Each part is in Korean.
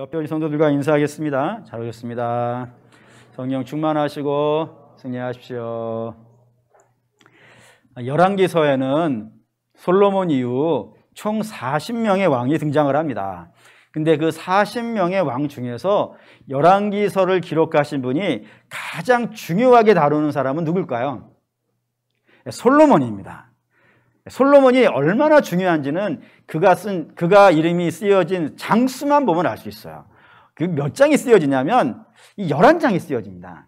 옆에 우리 성도들과 인사하겠습니다. 잘 오셨습니다. 성령 충만하시고 승리하십시오. 열왕기서에는 솔로몬 이후 총 40명의 왕이 등장을 합니다. 근데 그 40명의 왕 중에서 열왕기서를 기록하신 분이 가장 중요하게 다루는 사람은 누굴까요? 솔로몬입니다. 솔로몬이 얼마나 중요한지는 그가 이름이 쓰여진 장수만 보면 알 수 있어요. 그 몇 장이 쓰여지냐면 이 11장이 쓰여집니다.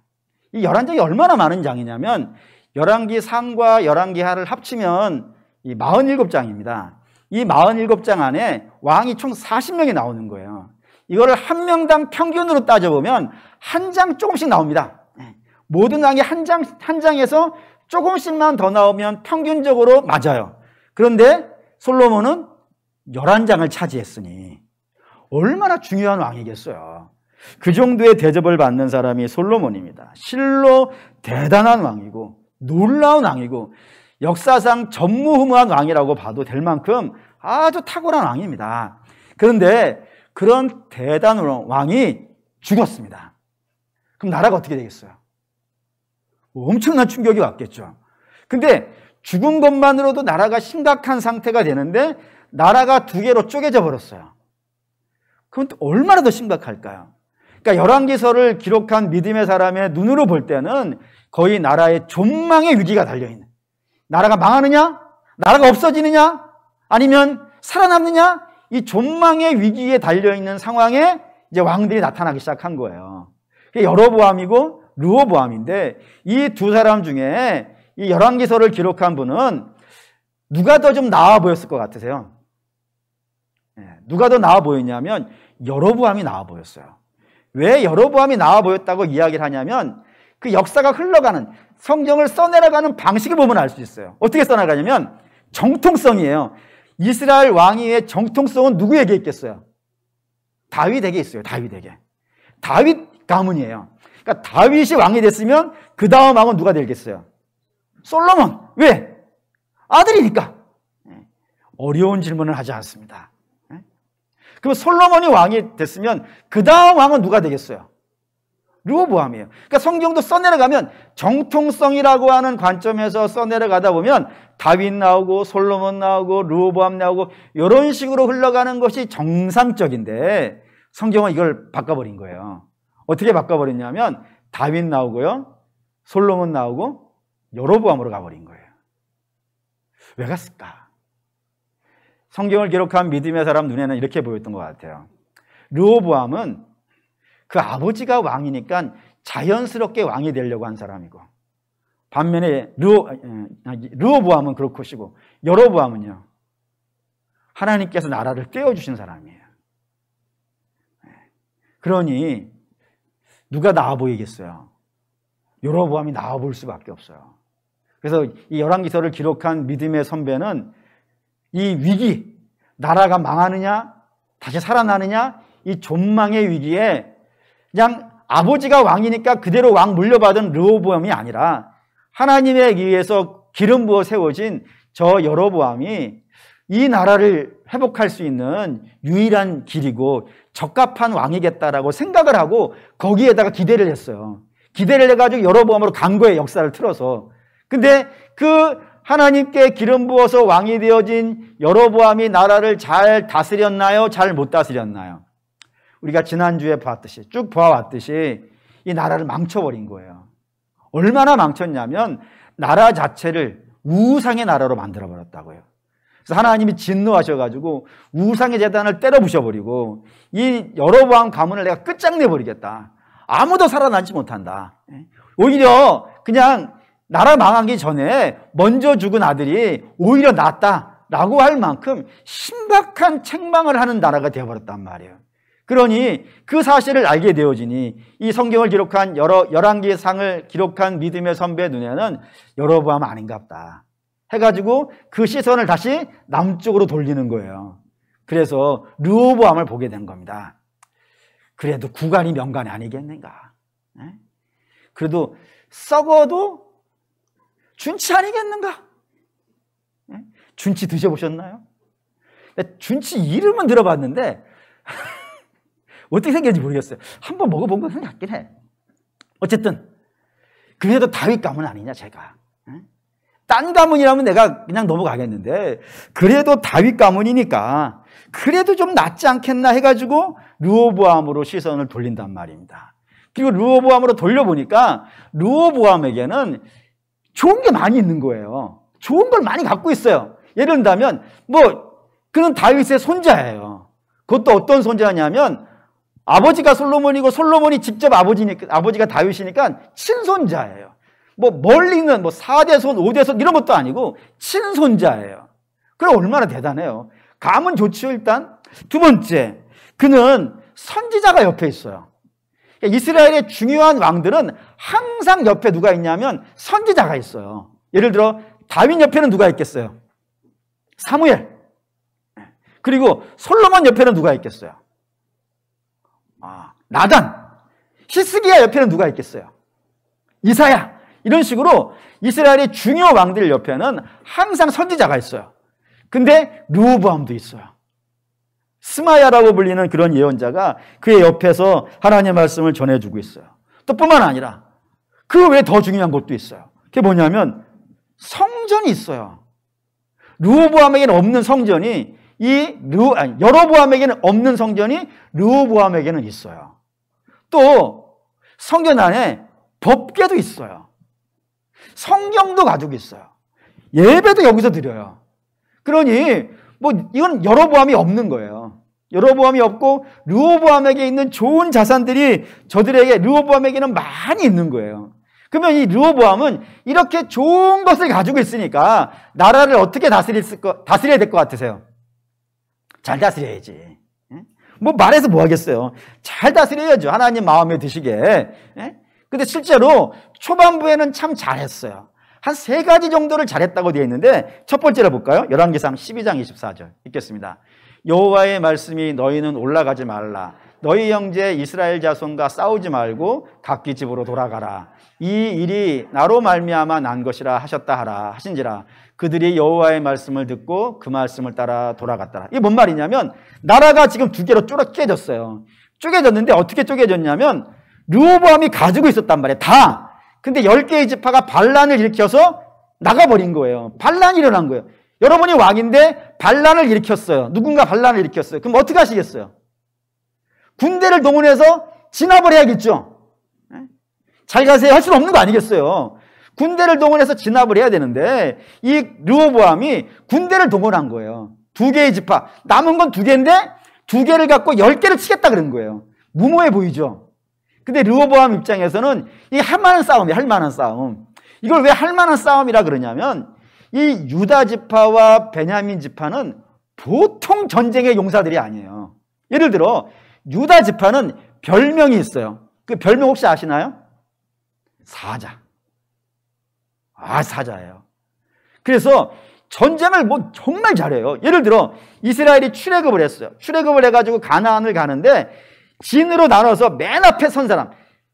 이 11장이 얼마나 많은 장이냐면 열왕기 상과 열왕기 하를 합치면 이 47장입니다. 이 47장 안에 왕이 총 40명이 나오는 거예요. 이거를 한 명당 평균으로 따져보면 한 장 조금씩 나옵니다. 모든 왕이 한 장에서 조금씩만 더 나오면 평균적으로 맞아요. 그런데 솔로몬은 11장을 차지했으니 얼마나 중요한 왕이겠어요. 그 정도의 대접을 받는 사람이 솔로몬입니다. 실로 대단한 왕이고 놀라운 왕이고 역사상 전무후무한 왕이라고 봐도 될 만큼 아주 탁월한 왕입니다. 그런데 그런 대단한 왕이 죽었습니다. 그럼 나라가 어떻게 되겠어요? 엄청난 충격이 왔겠죠. 근데 죽은 것만으로도 나라가 심각한 상태가 되는데 나라가 두 개로 쪼개져 버렸어요. 그건 또 얼마나 더 심각할까요? 그러니까 열왕기서를 기록한 믿음의 사람의 눈으로 볼 때는 거의 나라의 존망의 위기가 달려있는, 나라가 망하느냐? 나라가 없어지느냐? 아니면 살아남느냐? 이 존망의 위기에 달려있는 상황에 이제 왕들이 나타나기 시작한 거예요. 여로보암이고 르호보암인데 이 두 사람 중에 이 열왕기서를 기록한 분은 누가 더 좀 나아 보였을 것 같으세요? 누가 더 나아 보였냐면 여로보암이 나아 보였어요. 왜 여로보암이 나아 보였다고 이야기를 하냐면 그 역사가 흘러가는, 성경을 써내려가는 방식을 보면 알 수 있어요. 어떻게 써나가냐면 정통성이에요. 이스라엘 왕위의 정통성은 누구에게 있겠어요? 다윗에게 있어요. 다윗에게. 다윗 가문이에요. 그러니까 다윗이 왕이 됐으면 그 다음 왕은 누가 되겠어요? 솔로몬. 왜? 아들이니까. 어려운 질문을 하지 않습니다. 그럼 솔로몬이 왕이 됐으면 그 다음 왕은 누가 되겠어요? 르호보암이에요. 그러니까 성경도 써내려가면 정통성이라고 하는 관점에서 써내려가다 보면 다윗 나오고 솔로몬 나오고 르호보암 나오고 이런 식으로 흘러가는 것이 정상적인데 성경은 이걸 바꿔버린 거예요. 어떻게 바꿔버렸냐면 다윗 나오고요, 솔로몬 나오고 여로보암으로 가버린 거예요. 왜 갔을까? 성경을 기록한 믿음의 사람 눈에는 이렇게 보였던 것 같아요. 르호보암은 그 아버지가 왕이니까 자연스럽게 왕이 되려고 한 사람이고, 반면에 르호보암은 그럴 것이고 여로보암은요, 하나님께서 나라를 떼어주신 사람이에요. 그러니 누가 나아 보이겠어요? 여로보암이 나아 보일 수밖에 없어요. 그래서 이 열왕기서를 기록한 믿음의 선배는 이 위기, 나라가 망하느냐 다시 살아나느냐, 이 존망의 위기에 그냥 아버지가 왕이니까 그대로 왕 물려받은 르호보암이 아니라 하나님에 의해서 기름 부어 세워진 저 여로보암이 이 나라를 회복할 수 있는 유일한 길이고 적합한 왕이겠다라고 생각을 하고 거기에다가 기대를 했어요. 기대를 해가지고 여로보암으로 간 거예요. 역사를 틀어서. 근데 그 하나님께 기름 부어서 왕이 되어진 여로보암이 나라를 잘 다스렸나요? 잘 못 다스렸나요? 우리가 지난주에 봤듯이, 쭉 보아왔듯이 이 나라를 망쳐버린 거예요. 얼마나 망쳤냐면 나라 자체를 우상의 나라로 만들어버렸다고요. 그래서 하나님이 진노하셔가지고 우상의 제단을 때려 부셔버리고 이 여로보암 가문을 내가 끝장내버리겠다. 아무도 살아남지 못한다. 오히려 그냥 나라 망하기 전에 먼저 죽은 아들이 오히려 낫다라고 할 만큼 신박한 책망을 하는 나라가 되어버렸단 말이에요. 그러니 그 사실을 알게 되어지니 이 성경을 기록한 열왕기상을 기록한 믿음의 선배 눈에는 여로보암 아닌갑다 해가지고 그 시선을 다시 남쪽으로 돌리는 거예요. 그래서 르호보암을 보게 된 겁니다. 그래도 구간이 명간이 아니겠는가? 그래도 썩어도 준치 아니겠는가? 준치 드셔보셨나요? 준치 이름은 들어봤는데 어떻게 생겼는지 모르겠어요. 한번 먹어본 것 같긴 해. 어쨌든 그래도 다윗 가문 아니냐 제가. 딴 가문이라면 내가 그냥 넘어가겠는데 그래도 다윗 가문이니까 그래도 좀 낫지 않겠나 해가지고 르호보암으로 시선을 돌린단 말입니다. 그리고 르호보암으로 돌려보니까 르호보암에게는 좋은 게 많이 있는 거예요. 좋은 걸 많이 갖고 있어요. 예를 들면 그는 다윗의 손자예요. 그것도 어떤 손자냐면 아버지가 솔로몬이고 솔로몬이 직접 아버지가 다윗이니까 친손자예요. 멀리 있는 4대손, 5대손 이런 것도 아니고 친손자예요. 그럼 얼마나 대단해요. 감은 좋지요, 일단. 두 번째, 그는 선지자가 옆에 있어요. 이스라엘의 중요한 왕들은 항상 옆에 누가 있냐면 선지자가 있어요. 예를 들어 다윗 옆에는 누가 있겠어요? 사무엘. 그리고 솔로몬 옆에는 누가 있겠어요? 나단. 히스기야 옆에는 누가 있겠어요? 이사야. 이런 식으로 이스라엘의 중요 왕들 옆에는 항상 선지자가 있어요. 근데 르호보암도 있어요. 스마야라고 불리는 그런 예언자가 그의 옆에서 하나님의 말씀을 전해주고 있어요. 또 뿐만 아니라 그 외에 더 중요한 것도 있어요. 그게 뭐냐면 성전이 있어요. 르호보암에게는 없는 성전이 여로보암에게는 없는 성전이 르호보암에게는 있어요. 또 성전 안에 법궤도 있어요. 성경도 가지고 있어요. 예배도 여기서 드려요. 그러니 이건 여로보암이 없는 거예요. 여로보암이 없고 르호보암에게 있는 좋은 자산들이 르호보암에게는 많이 있는 거예요. 그러면 이 르호보암은 이렇게 좋은 것을 가지고 있으니까 나라를 어떻게 다스려야 될 것 같으세요? 잘 다스려야지. 말해서 뭐 하겠어요? 잘 다스려야죠. 하나님 마음에 드시게. 근데 실제로 초반부에는 참 잘했어요. 한 3가지 정도를 잘했다고 되어 있는데 첫 번째로 볼까요? 열왕기상 12장 24절 읽겠습니다. 여호와의 말씀이 너희는 올라가지 말라. 너희 형제 이스라엘 자손과 싸우지 말고 각기 집으로 돌아가라. 이 일이 나로 말미암아 난 것이라 하셨다 하라 하신지라. 그들이 여호와의 말씀을 듣고 그 말씀을 따라 돌아갔더라. 이게 뭔 말이냐면 나라가 지금 2개로 쪼개졌어요. 쪼개졌는데 어떻게 쪼개졌냐면 르호보암이 가지고 있었단 말이에요. 다. 근데 10개의 지파가 반란을 일으켜서 나가버린 거예요. 반란이 일어난 거예요. 여러분이 왕인데 반란을 일으켰어요. 누군가 반란을 일으켰어요. 그럼 어떻게 하시겠어요? 군대를 동원해서 진압을 해야겠죠. 잘 가세요 할 수는 없는 거 아니겠어요. 군대를 동원해서 진압을 해야 되는데 이 르호보암이 군대를 동원한 거예요. 2개의 지파. 남은 건 2개인데 2개를 갖고 10개를 치겠다 그런 거예요. 무모해 보이죠. 근데 르호보암 입장에서는 이게 할만한 싸움이에요. 할만한 싸움. 이걸 왜 할만한 싸움이라 그러냐면 이 유다 지파와 베냐민 지파는 보통 전쟁의 용사들이 아니에요. 예를 들어 유다 지파는 별명이 있어요. 그 별명 혹시 아시나요? 사자. 사자예요. 그래서 전쟁을 정말 잘해요. 예를 들어 이스라엘이 출애굽을 했어요. 출애굽을 해가지고 가나안을 가는데 진으로 나눠서 맨 앞에 선 사람,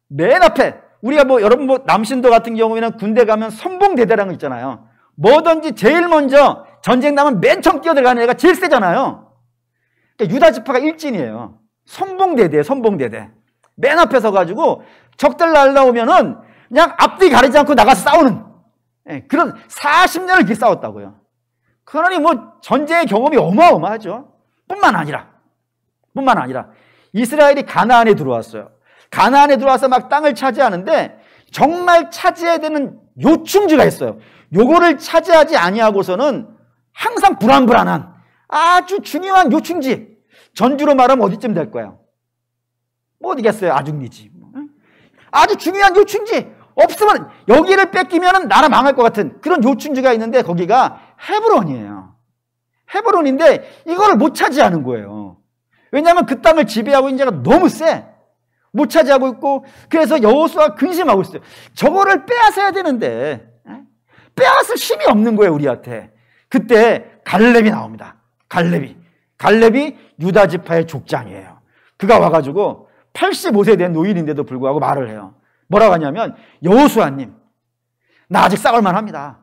맨 앞에 우리가 여러분 남신도 같은 경우에는 군대 가면 선봉대대라는 거 있잖아요. 뭐든지 제일 먼저 전쟁 나면 맨 처음 뛰어들어가는 애가 제일 세잖아요. 그러니까 유다 지파가 일진이에요. 선봉대대, 선봉대대. 맨 앞에 서가지고 적들 날라오면은 그냥 앞뒤 가리지 않고 나가서 싸우는 그런 40년을 이렇게 싸웠다고요. 그러니 전쟁의 경험이 어마어마하죠. 뿐만 아니라 이스라엘이 가나안에 들어왔어요. 가나안에 들어와서 막 땅을 차지하는데 정말 차지해야 되는 요충지가 있어요. 요거를 차지하지 아니하고서는 항상 불안불안한 아주 중요한 요충지. 전주로 말하면 어디쯤 될 거예요? 어디겠어요? 아중리지. 아주 중요한 요충지. 없으면 여기를 뺏기면 나라 망할 것 같은 그런 요충지가 있는데 거기가 헤브론이에요. 헤브론인데 이거를 못 차지하는 거예요. 왜냐하면 그 땅을 지배하고 있는 자가 너무 세. 못 차지하고 있고 그래서 여호수아가 근심하고 있어요. 저거를 빼앗아야 되는데 빼앗을 힘이 없는 거예요 우리한테. 그때 갈렙이 나옵니다. 갈렙이 유다 지파의 족장이에요. 그가 와가지고 85세 된 노인인데도 불구하고 말을 해요. 뭐라고 하냐면 여호수아님 나 아직 싸울만 합니다.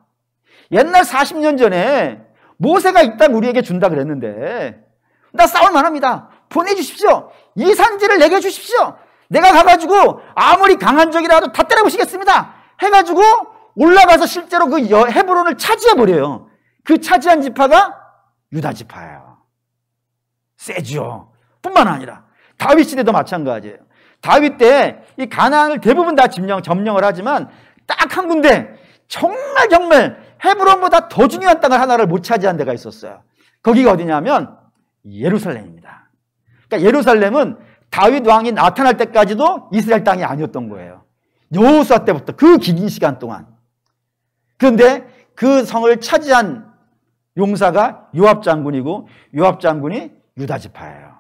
옛날 40년 전에 모세가 이 땅 우리에게 준다 그랬는데 나 싸울만 합니다. 보내주십시오. 이 산지를 내게 주십시오. 내가 가가지고 아무리 강한 적이라도 다 때려부시겠습니다. 해가지고 올라가서 실제로 그 헤브론을 차지해버려요. 그 차지한 지파가 유다 지파예요. 세죠. 뿐만 아니라 다윗 시대도 마찬가지예요. 다윗 때 이 가나안을 대부분 다 점령을 하지만 딱 한 군데 정말 헤브론보다 더 중요한 땅을 하나를 못 차지한 데가 있었어요. 거기가 어디냐면 예루살렘입니다. 그러니까 예루살렘은 다윗 왕이 나타날 때까지도 이스라엘 땅이 아니었던 거예요. 여호수아 때부터 그 긴 시간 동안. 그런데 그 성을 차지한 용사가 요압 장군이고 요압 장군이 유다 지파예요.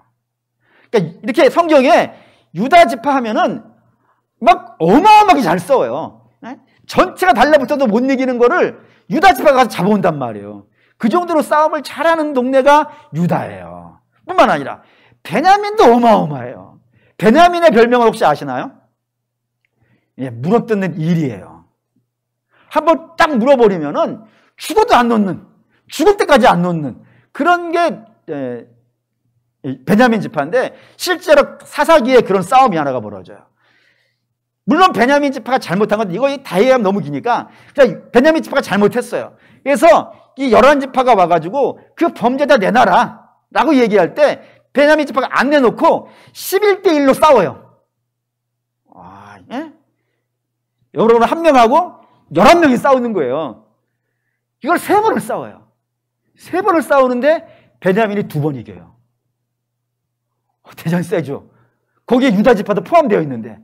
그러니까 이렇게 성경에 유다 지파 하면은 막 어마어마하게 잘 싸워요. 전체가 달라붙어도 못 이기는 거를 유다 지파가 가서 잡아온단 말이에요. 그 정도로 싸움을 잘하는 동네가 유다예요. 뿐만 아니라 베냐민도 어마어마해요. 베냐민의 별명을 혹시 아시나요? 예, 물어뜯는 일이에요. 한번 딱 물어버리면은 죽어도 안 놓는, 죽을 때까지 안 놓는 그런 게 베냐민 지파인데 실제로 사사기에 그런 싸움이 하나가 벌어져요. 물론 베냐민 지파가 잘못한 건 이거 다 얘기하면 너무 기니까 그냥 베냐민 지파가 잘못했어요. 그래서 이 11지파가 와가지고 그 범죄자 내놔라 라고 얘기할 때 베냐민 지파가 안 내놓고 11대1로 싸워요. 예? 여러분 한 명하고 11명이 싸우는 거예요. 이걸 3번을 싸워요. 3번을 싸우는데 베냐민이 2번 이겨요. 대단히 세죠. 거기에 유다 지파도 포함되어 있는데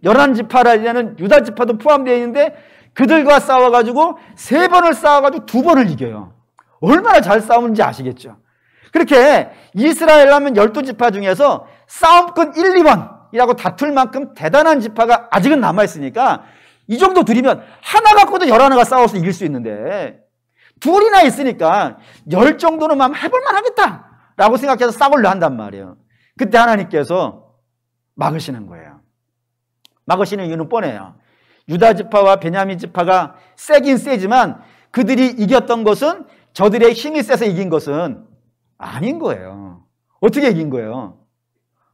11지파라는 유다 지파도 포함되어 있는데 그들과 싸워가지고 3번을 싸워가지고 2번을 이겨요. 얼마나 잘 싸우는지 아시겠죠. 그렇게 이스라엘 하면 12지파 중에서 싸움꾼 1, 2번이라고 다툴 만큼 대단한 지파가 아직은 남아있으니까 이 정도 들이면 하나 갖고도 11가 싸워서 이길 수 있는데 둘이나 있으니까 10 정도는 해볼만 하겠다라고 생각해서 싸우려 한단 말이에요. 그때 하나님께서 막으시는 거예요. 막으시는 이유는 뻔해요. 유다 지파와 베냐민 지파가 세긴 세지만 그들이 이겼던 것은 저들의 힘이 세서 이긴 것은 아닌 거예요. 어떻게 이긴 거예요?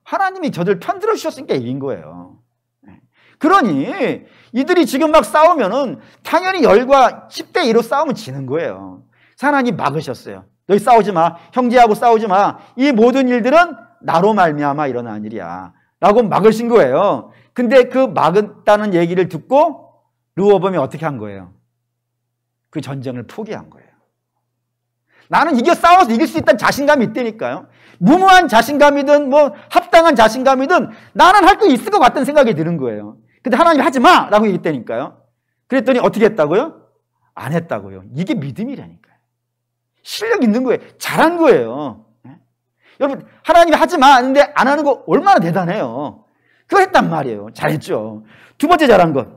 하나님이 저들 편들어 주셨으니까 이긴 거예요. 그러니 이들이 지금 막 싸우면은 당연히 10과 10대 2로 싸우면 지는 거예요. 하나님 막으셨어요. 너희 싸우지 마. 형제하고 싸우지 마. 이 모든 일들은 나로 말미암아 일어난 일이야. 라고 막으신 거예요. 근데 그 막았다는 얘기를 듣고 르호보암이 어떻게 한 거예요? 그 전쟁을 포기한 거예요. 나는 싸워서 이길 수 있다는 자신감이 있다니까요. 무모한 자신감이든 합당한 자신감이든 나는 할 수 있을 것 같다는 생각이 드는 거예요. 근데 하나님이 하지 마! 라고 얘기했다니까요. 그랬더니 어떻게 했다고요? 안 했다고요. 이게 믿음이라니까요. 실력 있는 거예요. 잘한 거예요. 여러분 하나님이 하지 마 하는데 안 하는 거 얼마나 대단해요. 그거 했단 말이에요. 잘했죠. 두 번째 잘한 것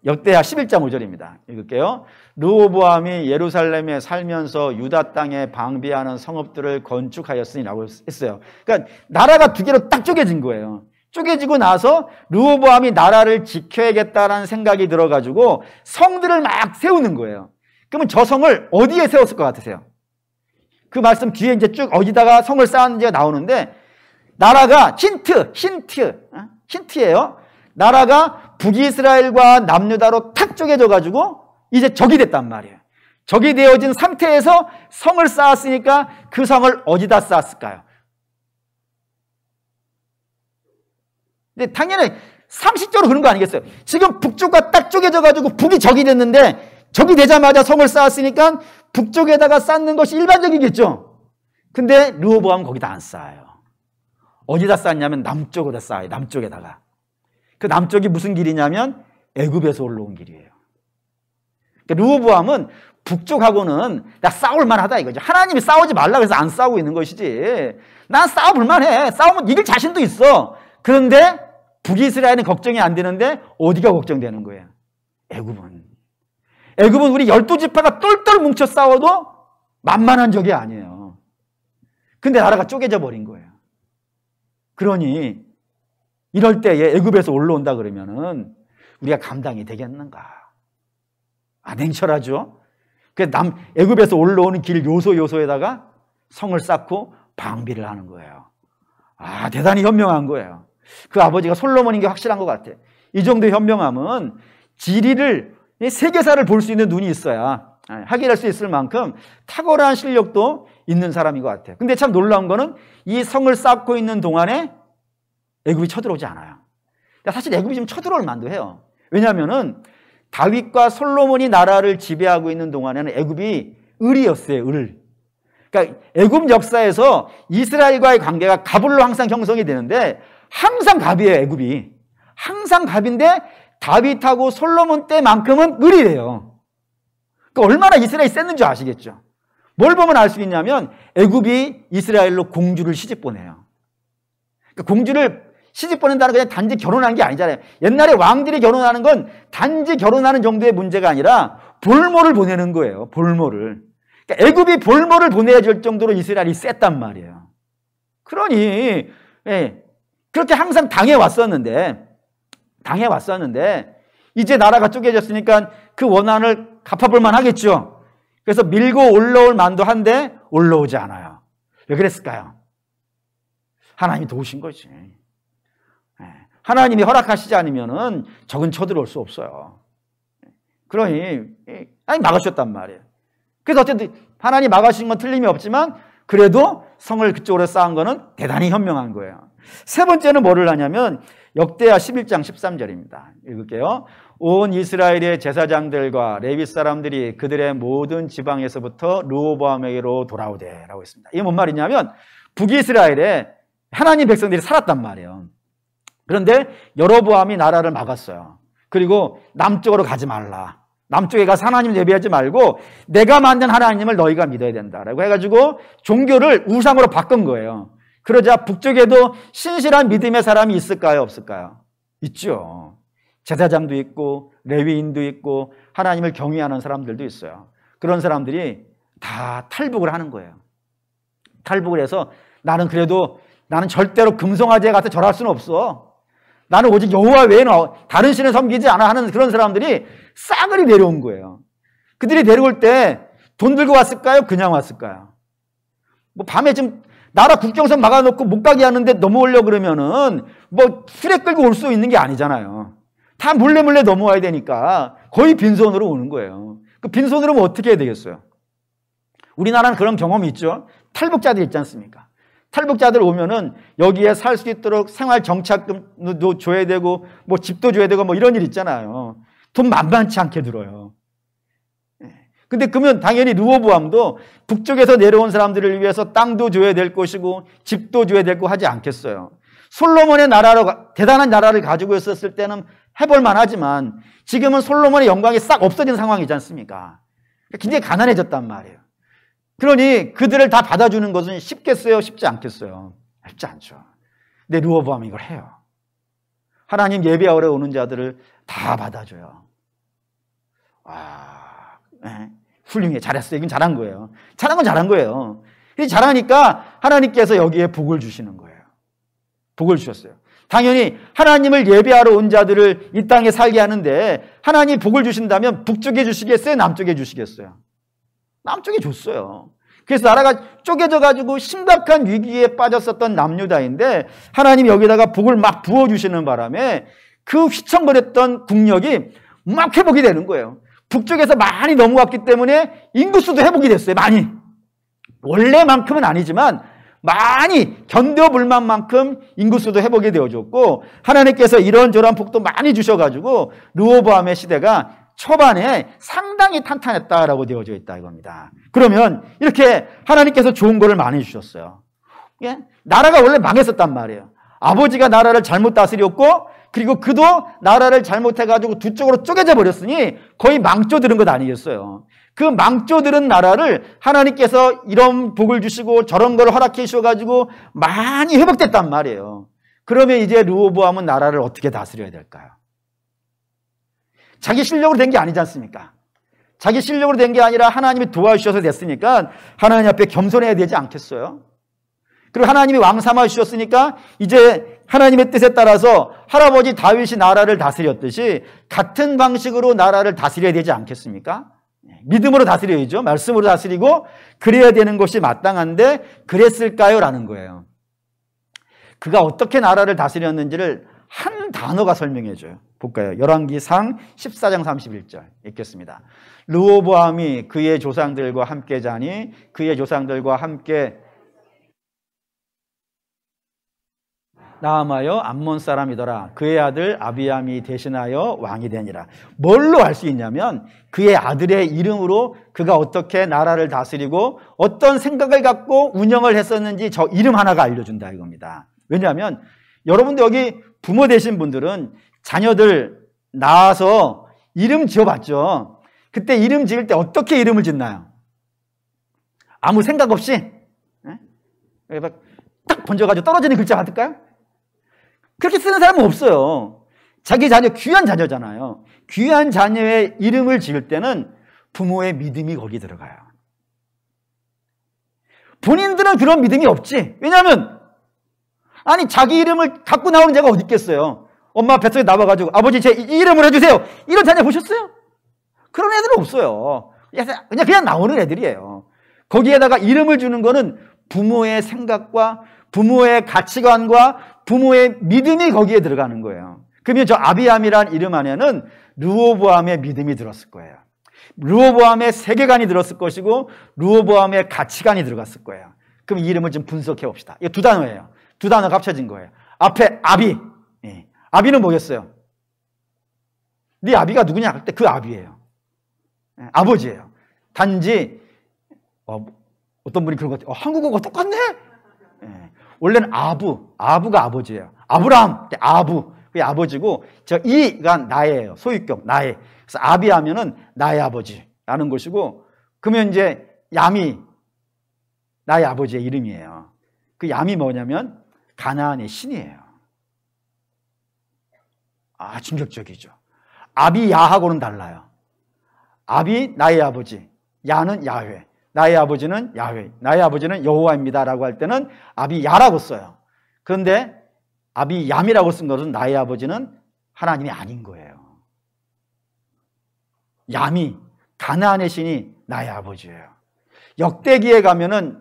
역대하 11장 5절입니다. 읽을게요. 르호보암이 예루살렘에 살면서 유다 땅에 방비하는 성읍들을 건축하였으니라고 했어요. 그러니까 나라가 두 개로 딱 쪼개진 거예요. 쪼개지고 나서 르호보암이 나라를 지켜야겠다라는 생각이 들어가지고 성들을 막 세우는 거예요. 그러면 저 성을 어디에 세웠을 것 같으세요? 그 말씀 뒤에 이제 쭉 어디다가 성을 쌓았는지가 나오는데 나라가 힌트예요. 나라가 북이스라엘과 남유다로 탁 쪼개져 가지고 이제 적이 됐단 말이에요. 적이 되어진 상태에서 성을 쌓았으니까 그 성을 어디다 쌓았을까요? 근데 당연히 상식적으로 그런 거 아니겠어요? 지금 북쪽과 딱 쪼개져 가지고 북이 적이 됐는데 적이 되자마자 성을 쌓았으니까 북쪽에다가 쌓는 것이 일반적이겠죠. 근데 르호보암은 거기다 안 쌓아요. 어디다 쌓냐면 남쪽에다 쌓아요. 남쪽에다가. 그 남쪽이 무슨 길이냐면 애굽에서 올라온 길이에요. 그러니까 르호보암은 북쪽하고는 나 싸울 만하다 이거죠. 하나님이 싸우지 말라고 해서 안 싸우고 있는 것이지. 난 싸워볼 만해. 싸우면 이길 자신도 있어. 그런데 북이스라엘은 걱정이 안 되는데 어디가 걱정되는 거예요? 애굽은 우리 12지파가 똘똘 뭉쳐 싸워도 만만한 적이 아니에요. 근데 나라가 쪼개져 버린 거예요. 그러니 이럴 때에 애굽에서 올라온다 그러면은 우리가 감당이 되겠는가? 냉철하죠. 애굽에서 올라오는 길 요소에다가 성을 쌓고 방비를 하는 거예요. 아, 대단히 현명한 거예요. 그 아버지가 솔로몬인 게 확실한 것 같아요. 이 정도의 현명함은 지리를, 세계사를 볼 수 있는 눈이 있어야 확인할 수 있을 만큼 탁월한 실력도 있는 사람인 것 같아요. 근데 참 놀라운 거는 이 성을 쌓고 있는 동안에 애굽이 쳐들어오지 않아요. 사실 애굽이 지금 쳐들어올 만도 해요. 왜냐하면은 다윗과 솔로몬이 나라를 지배하고 있는 동안에는 애굽이 을이었어요. 을. 그러니까 애굽 역사에서 이스라엘과의 관계가 갑을로 항상 형성이 되는데 항상 갑이에요. 애굽이. 항상 갑인데 다윗하고 솔로몬 때만큼은 을이래요. 그러니까 얼마나 이스라엘이 셌는 줄 아시겠죠? 뭘 보면 알 수 있냐면 애굽이 이스라엘로 공주를 시집 보내요. 그러니까 공주를 시집 보낸다는 건 그냥 단지 결혼한 게 아니잖아요. 옛날에 왕들이 결혼하는 건 단지 결혼하는 정도의 문제가 아니라 볼모를 보내는 거예요. 볼모를. 그러니까 애굽이 볼모를 보내야 될 정도로 이스라엘이 셌단 말이에요. 그러니 그렇게 항상 당해왔었는데 이제 나라가 쪼개졌으니까 그 원한을 갚아볼 만하겠죠. 그래서 밀고 올라올 만도 한데 올라오지 않아요. 왜 그랬을까요? 하나님이 도우신 거지. 하나님이 허락하시지 않으면은 적은 쳐들어올 수 없어요. 그러니 하나님 막으셨단 말이에요. 그래서 어쨌든 하나님 막으신 건 틀림이 없지만 그래도 성을 그쪽으로 쌓은 거는 대단히 현명한 거예요. 세 번째는 뭐를 하냐면 역대하 11장 13절입니다. 읽을게요. 온 이스라엘의 제사장들과 레위 사람들이 그들의 모든 지방에서부터 르호보암에게로 돌아오되 라고 했습니다. 이게 뭔 말이냐면 북이스라엘에 하나님 백성들이 살았단 말이에요. 그런데 여로보암이 나라를 막았어요. 그리고 남쪽으로 가지 말라. 남쪽에 가서 하나님 예배하지 말고 내가 만든 하나님을 너희가 믿어야 된다라고 해가지고 종교를 우상으로 바꾼 거예요. 그러자 북쪽에도 신실한 믿음의 사람이 있을까요? 없을까요? 있죠. 제사장도 있고 레위인도 있고 하나님을 경외하는 사람들도 있어요. 그런 사람들이 다 탈북을 하는 거예요. 탈북을 해서 나는 절대로 금송아지에 가서 절할 수는 없어. 나는 오직 여호와 외에는 다른 신을 섬기지 않아 하는 그런 사람들이 싸그리 내려온 거예요. 그들이 내려올 때 돈 들고 왔을까요? 그냥 왔을까요? 뭐 밤에 지금 나라 국경선 막아놓고 못 가게 하는데 넘어오려고 그러면은 뭐 수레 끌고 올 수 있는 게 아니잖아요. 다 몰래 넘어와야 되니까 거의 빈손으로 오는 거예요. 그 빈손으로 오면 어떻게 해야 되겠어요? 우리나라는 그런 경험이 있죠. 탈북자들 있지 않습니까? 탈북자들 오면은 여기에 살 수 있도록 생활 정착금도 줘야 되고 뭐 집도 줘야 되고 뭐 이런 일 있잖아요. 돈 만만치 않게 들어요. 근데 그러면 당연히 르호보암도 북쪽에서 내려온 사람들을 위해서 땅도 줘야 될 것이고 집도 줘야 될 거 하지 않겠어요. 솔로몬의 나라로 대단한 나라를 가지고 있었을 때는 해볼 만하지만 지금은 솔로몬의 영광이 싹 없어진 상황이지 않습니까? 굉장히 가난해졌단 말이에요. 그러니 그들을 다 받아주는 것은 쉽겠어요? 쉽지 않겠어요? 쉽지 않죠. 근데 르호보암이 이걸 해요. 하나님 예배하러 오는 자들을 다 받아줘요. 훌륭해. 잘했어. 이건 잘한 거예요. 잘한 건 잘한 거예요. 잘하니까 하나님께서 여기에 복을 주시는 거예요. 복을 주셨어요. 당연히 하나님을 예배하러 온 자들을 이 땅에 살게 하는데 하나님이 복을 주신다면 북쪽에 주시겠어요? 남쪽에 주시겠어요? 남쪽에 줬어요. 그래서 나라가 쪼개져 가지고 심각한 위기에 빠졌었던 남유다인데 하나님이 여기다가 복을 막 부어주시는 바람에 그 휘청거렸던 국력이 막 회복이 되는 거예요. 북쪽에서 많이 넘어왔기 때문에 인구수도 회복이 됐어요. 많이. 원래만큼은 아니지만 많이 견뎌볼 만큼 인구수도 회복이 되어졌고 하나님께서 이런저런 복도 많이 주셔가지고 르호보암의 시대가 초반에 상당히 탄탄했다라고 되어져 있다 이겁니다. 그러면 이렇게 하나님께서 좋은 거를 많이 주셨어요. 나라가 원래 망했었단 말이에요. 아버지가 나라를 잘못 다스렸고 그리고 그도 나라를 잘못해가지고 두 쪽으로 쪼개져 버렸으니 거의 망조들은 것 아니겠어요. 그 망조들은 나라를 하나님께서 이런 복을 주시고 저런 걸 허락해 주셔가지고 많이 회복됐단 말이에요. 그러면 이제 르호보암은 나라를 어떻게 다스려야 될까요? 자기 실력으로 된 게 아니지 않습니까? 자기 실력으로 된 게 아니라 하나님이 도와주셔서 됐으니까 하나님 앞에 겸손해야 되지 않겠어요? 그리고 하나님이 왕 삼아 주셨으니까 이제 하나님의 뜻에 따라서 할아버지 다윗이 나라를 다스렸듯이 같은 방식으로 나라를 다스려야 되지 않겠습니까? 믿음으로 다스려야죠. 말씀으로 다스리고 그래야 되는 것이 마땅한데 그랬을까요? 라는 거예요. 그가 어떻게 나라를 다스렸는지를 한 단어가 설명해 줘요. 볼까요? 열왕기상 14장 31절 읽겠습니다. 르호보암이 그의 조상들과 함께 자니 그의 조상들과 함께 나아마여 암몬 사람이더라. 그의 아들 아비암이 대신하여 왕이 되니라. 뭘로 알 수 있냐면 그의 아들의 이름으로 그가 어떻게 나라를 다스리고 어떤 생각을 갖고 운영을 했었는지 저 이름 하나가 알려준다 이겁니다. 왜냐하면 여러분들 여기 부모 되신 분들은 자녀들 낳아서 이름 지어봤죠. 그때 이름 지을 때 어떻게 이름을 짓나요? 아무 생각 없이 딱 번져가지고 떨어지는 글자 같을까요? 그렇게 쓰는 사람은 없어요. 자기 자녀, 귀한 자녀잖아요. 귀한 자녀의 이름을 지을 때는 부모의 믿음이 거기 들어가요. 본인들은 그런 믿음이 없지. 왜냐하면 아니 자기 이름을 갖고 나오는 자가 어디 있겠어요. 엄마 뱃속에 나와가지고 아버지 제 이름을 해주세요. 이런 자녀 보셨어요? 그런 애들은 없어요. 그냥 나오는 애들이에요. 거기에다가 이름을 주는 거는 부모의 생각과 부모의 가치관과 부모의 믿음이 거기에 들어가는 거예요. 그러면 저 아비암이라는 이름 안에는 르호보암의 믿음이 들었을 거예요. 르호보암의 세계관이 들었을 것이고 르호보암의 가치관이 들어갔을 거예요. 그럼 이 이름을 좀 분석해 봅시다. 이거 두 단어예요. 두 단어가 합쳐진 거예요. 앞에 아비. 아비는 뭐겠어요? 네 아비가 누구냐 할 때 그 아비예요. 아버지예요. 단지 어떤 분이 그런 것 같아요. 한국어가 똑같네? 원래는 아부가 아버지예요. 아브라함, 아부, 그게 아버지고, 이가 나예요. 소유격, 나의. 그래서 아비 하면은 나의 아버지라는 것이고, 그러면 이제 얌이 나의 아버지의 이름이에요. 그 얌이 뭐냐면 가나안의 신이에요. 충격적이죠. 아비 야하고는 달라요. 아비 나의 아버지, 야는 야훼. 나의 아버지는 야훼, 나의 아버지는 여호와입니다 라고 할 때는 아비 야라고 써요. 그런데 아비 얌이라고 쓴 것은 나의 아버지는 하나님이 아닌 거예요. 얌이 가나안의 신이 나의 아버지예요. 역대기에 가면은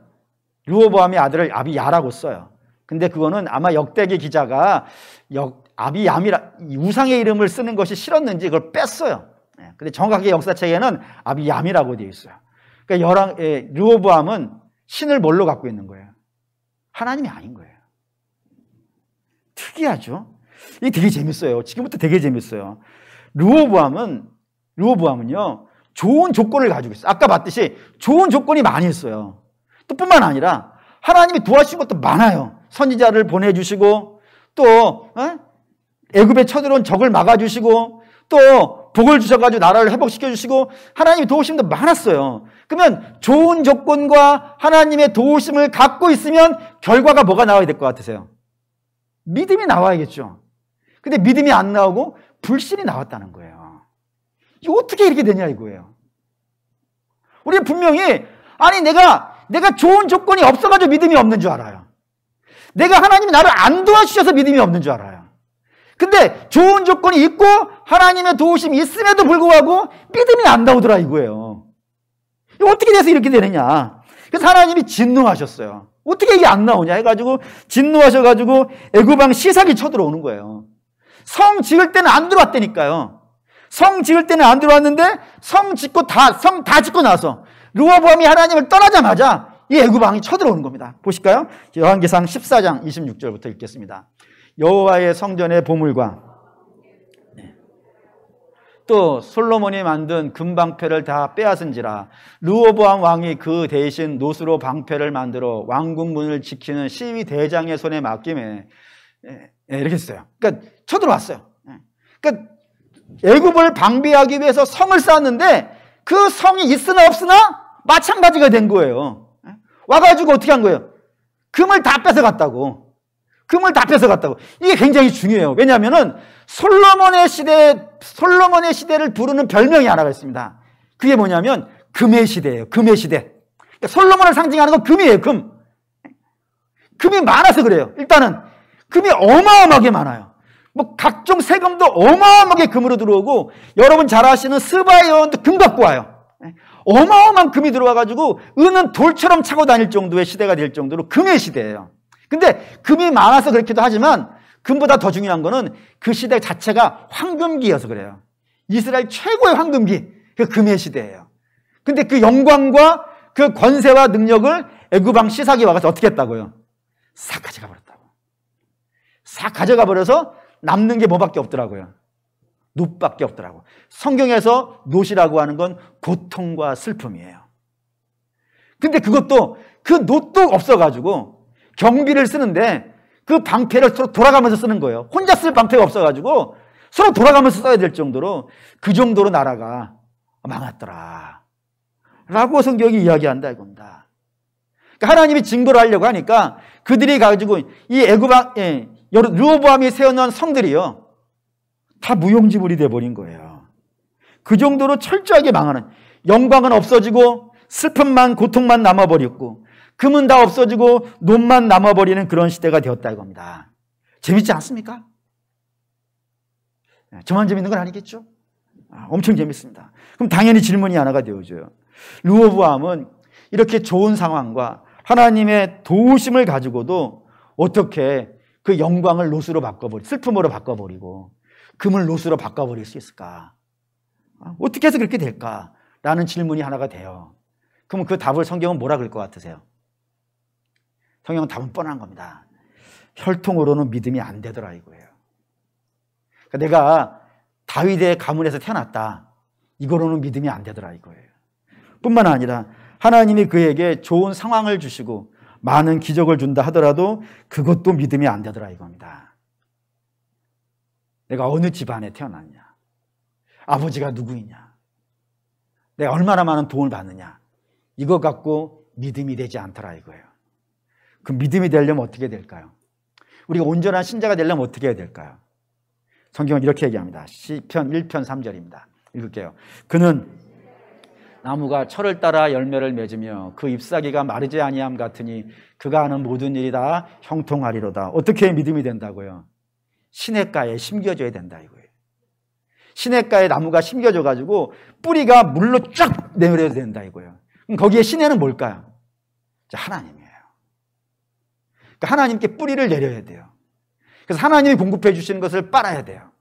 르호보암의 아들을 아비 야라고 써요. 근데 그거는 아마 역대기 기자가 아비 얌이라 우상의 이름을 쓰는 것이 싫었는지 그걸 뺐어요. 근데 정확하게 역사책에는 아비 얌이라고 되어 있어요. 그러니까 르호보암은 신을 뭘로 갖고 있는 거예요? 하나님이 아닌 거예요. 특이하죠? 이게 되게 재밌어요. 지금부터 되게 재밌어요. 르호보암은요, 좋은 조건을 가지고 있어요. 아까 봤듯이 좋은 조건이 많이 있어요. 또 뿐만 아니라 하나님이 도와주신 것도 많아요. 선지자를 보내주시고, 또, 애굽에 쳐들어온 적을 막아주시고, 또 복을 주셔가지고 나라를 회복시켜주시고 하나님의 도우심도 많았어요. 그러면 좋은 조건과 하나님의 도우심을 갖고 있으면 결과가 뭐가 나와야 될 것 같으세요? 믿음이 나와야겠죠. 근데 믿음이 안 나오고 불신이 나왔다는 거예요. 이거 어떻게 이렇게 되냐 이거예요. 우리는 분명히 내가 좋은 조건이 없어가지고 믿음이 없는 줄 알아요. 내가 하나님이 나를 안 도와주셔서 믿음이 없는 줄 알아요. 근데 좋은 조건이 있고 하나님의 도우심이 있음에도 불구하고 믿음이 안 나오더라 이거예요. 이거 어떻게 돼서 이렇게 되느냐. 그래서 하나님이 진노하셨어요. 어떻게 이게 안 나오냐 해가지고 진노하셔가지고 애굽 왕 시삭이 쳐들어오는 거예요. 성 지을 때는 안 들어왔다니까요. 성 지을 때는 안 들어왔는데 성 다 짓고 나서 르호보암이 하나님을 떠나자마자 이 애굽 왕이 쳐들어오는 겁니다. 보실까요? 열왕기상 14장 26절부터 읽겠습니다. 여호와의 성전의 보물과 또 솔로몬이 만든 금방패를 다 빼앗은지라 르호보암 왕이 그 대신 노스로 방패를 만들어 왕궁문을 지키는 시위 대장의 손에 맡김에 이렇게 했어요. 그러니까 쳐들어왔어요. 그러니까 애굽을 방비하기 위해서 성을 쌓았는데 그 성이 있으나 없으나 마찬가지가 된 거예요. 와가지고 어떻게 한 거예요? 금을 다 뺏어갔다고. 금을 다 뺏어갔다고. 이게 굉장히 중요해요. 왜냐하면은 솔로몬의 시대를 부르는 별명이 하나가 있습니다. 그게 뭐냐면 금의 시대예요. 금의 시대. 그러니까 솔로몬을 상징하는 건 금이에요. 금. 금이 많아서 그래요. 일단은 금이 어마어마하게 많아요. 뭐 각종 세금도 어마어마하게 금으로 들어오고 여러분 잘 아시는 스바의 여원도 금 갖고 와요. 어마어마한 금이 들어와가지고 은은 돌처럼 차고 다닐 정도의 시대가 될 정도로 금의 시대예요. 근데 금이 많아서 그렇기도 하지만 금보다 더 중요한 거는 그 시대 자체가 황금기여서 그래요. 이스라엘 최고의 황금기, 그 금의 시대예요. 근데 그 영광과 그 권세와 능력을 애굽 왕 시삭이 와서 어떻게 했다고요? 싹 가져가 버렸다고. 싹 가져가 버려서 남는 게 뭐밖에 없더라고요. 놋밖에 없더라고. 성경에서 놋이라고 하는 건 고통과 슬픔이에요. 근데 그것도 그 놋도 없어가지고 경비를 쓰는데 그 방패를 서로 돌아가면서 쓰는 거예요. 혼자 쓸 방패가 없어가지고 서로 돌아가면서 써야 될 정도로 그 정도로 나라가 망했더라 라고 성경이 이야기한다 이겁니다. 그러니까 하나님이 징벌을 하려고 하니까 그들이 가지고 이 애굽 왕 르호보암이 세워놓은 성들이요 다 무용지물이 돼버린 거예요. 그 정도로 철저하게 망하는, 영광은 없어지고 슬픔만 고통만 남아버렸고 금은 다 없어지고 놋만 남아버리는 그런 시대가 되었다 이겁니다. 재밌지 않습니까? 저만 재밌는 건 아니겠죠? 엄청 재밌습니다. 그럼 당연히 질문이 하나가 되어져요. 르호보암은 이렇게 좋은 상황과 하나님의 도우심을 가지고도 어떻게 그 영광을 놋으로 슬픔으로 바꿔버리고 금을 놋으로 바꿔버릴 수 있을까? 어떻게 해서 그렇게 될까? 라는 질문이 하나가 돼요. 그럼 그 답을 성경은 뭐라 그럴 것 같으세요? 성경은 답은 뻔한 겁니다. 혈통으로는 믿음이 안 되더라 이거예요. 그러니까 내가 다윗의 가문에서 태어났다. 이거로는 믿음이 안 되더라 이거예요. 뿐만 아니라 하나님이 그에게 좋은 상황을 주시고 많은 기적을 준다 하더라도 그것도 믿음이 안 되더라 이겁니다. 내가 어느 집안에 태어났냐? 아버지가 누구이냐? 내가 얼마나 많은 도움을 받느냐? 이거 갖고 믿음이 되지 않더라 이거예요. 그 믿음이 되려면 어떻게 될까요? 우리가 온전한 신자가 되려면 어떻게 해야 될까요? 성경은 이렇게 얘기합니다. 시편 1편 3절입니다. 읽을게요. 그는 나무가 철을 따라 열매를 맺으며 그 잎사귀가 마르지 아니함 같으니 그가 하는 모든 일이 다 형통하리로다. 어떻게 믿음이 된다고요? 시냇가에 심겨져야 된다 이거예요. 시냇가에 나무가 심겨져가지고 뿌리가 물로 쫙 내려야 된다 이거예요. 그럼 거기에 시냇는 뭘까요? 하나님이에요. 그러니까 하나님께 뿌리를 내려야 돼요. 그래서 하나님이 공급해 주시는 것을 빨아야 돼요.